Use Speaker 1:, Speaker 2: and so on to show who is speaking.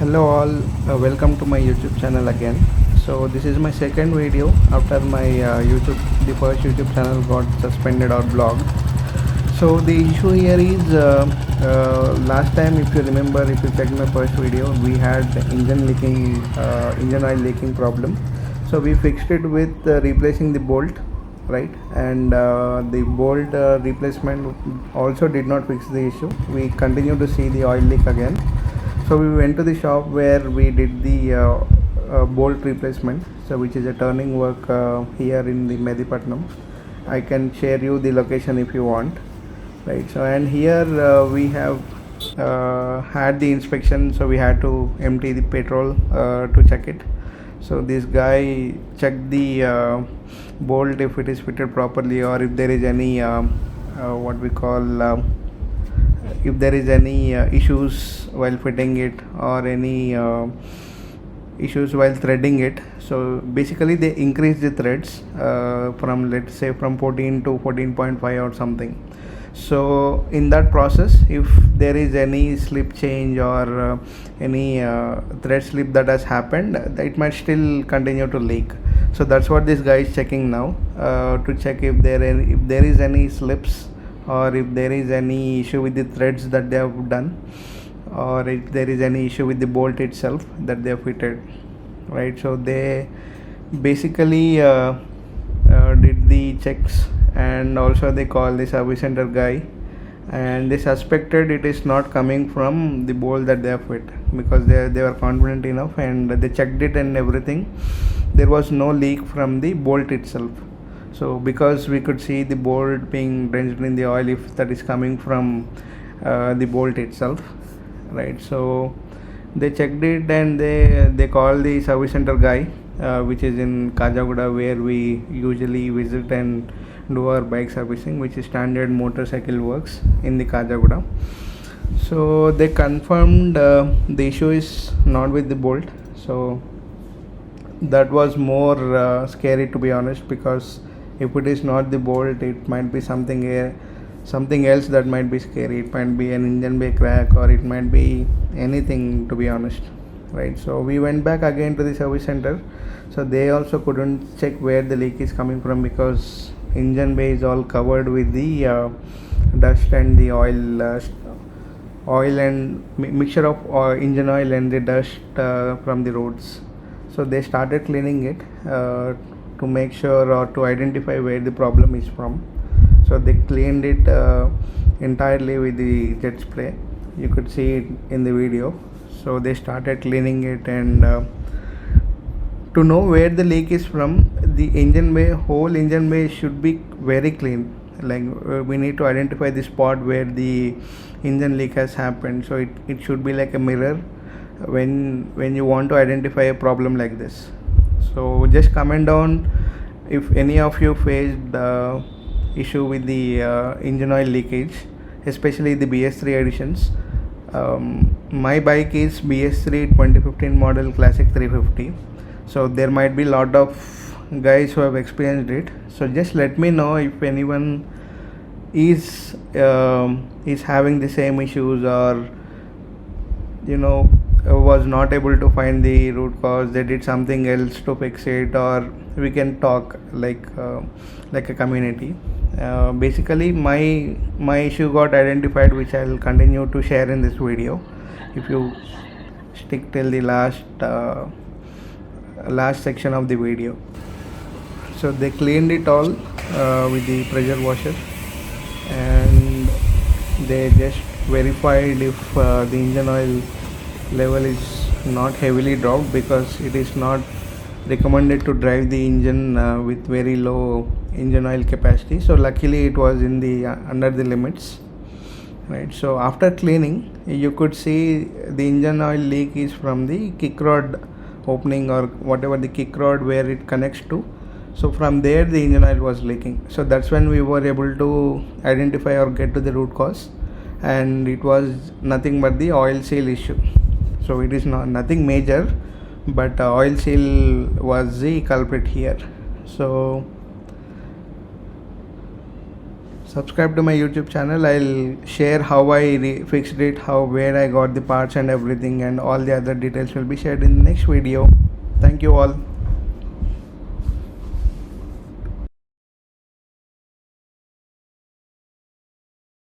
Speaker 1: Hello all, welcome to my YouTube channel again. So this is my second video after my the first YouTube channel got suspended or blocked. So the issue here is last time, if you remember, if you check my first video, we had engine oil leaking problem. So we fixed it with replacing the bolt, right? And the bolt replacement also did not fix the issue. We continue to see the oil leak again. So we went to the shop where we did the bolt replacement, so which is a turning work here in the Medipatnam. I can share you the location if you want, right? So and here we have had the inspection, so we had to empty the petrol to check it. So this guy checked the bolt if it is fitted properly, or if there is any what we call if there is any issues while fitting it, or any issues while threading it. So basically they increase the threads from, let's say, from 14 to 14.5 or something. So in that process, if there is any slip change or any thread slip that has happened, it might still continue to leak. So that's what this guy is checking now, to check if there is any slips, or if there is any issue with the threads that they have done, or if there is any issue with the bolt itself that they have fitted, right? So they basically did the checks, and also they called the service center guy, and they suspected it is not coming from the bolt that they have fit, because they were confident enough, and they checked it and everything. There was no leak from the bolt itself. So because we could see the bolt being drenched in the oil, if that is coming from the bolt itself, right? So they checked it, and they called the service center guy, which is in Kajagoda, where we usually visit and do our bike servicing, which is Standard Motorcycle Works in the Kajagoda. So they confirmed the issue is not with the bolt. So that was more scary, to be honest, because if it is not the bolt, it might be something else that might be scary. It might be an engine bay crack, or it might be anything, to be honest, right? So we went back again to the service center. So they also couldn't check where the leak is coming from, because engine bay is all covered with the dust and the oil and mixture of engine oil and the dust from the roads. So they started cleaning it to make sure, or to identify where the problem is from. So they cleaned it entirely with the jet spray. You could see it in the video. So they started cleaning it, and to know where the leak is from, the whole engine bay should be very clean. Like we need to identify the spot where the engine leak has happened. So it should be like a mirror when you want to identify a problem like this. So just comment down if any of you faced the issue with the engine oil leakage, especially the BS3 editions. My bike is BS3 2015 model Classic 350. So there might be a lot of guys who have experienced it. So just let me know if anyone is having the same issues, or was not able to find the root cause, they did something else to fix it, or we can talk like a community. Basically my issue got identified, which I will continue to share in this video if you stick till the last section of the video. So they cleaned it all with the pressure washer, and they just verified if the engine oil level is not heavily dropped, because it is not recommended to drive the engine with very low engine oil capacity. So luckily it was in the under the limits, right? So after cleaning, you could see the engine oil leak is from the kick rod opening, or whatever the kick rod where it connects to. So from there the engine oil was leaking. So that's when we were able to identify or get to the root cause, and it was nothing but the oil seal issue. So it is nothing major, but oil seal was the culprit here. So subscribe to my YouTube channel. I'll share how I fixed it, how where I got the parts and everything, and all the other details will be shared in the next video. Thank you all.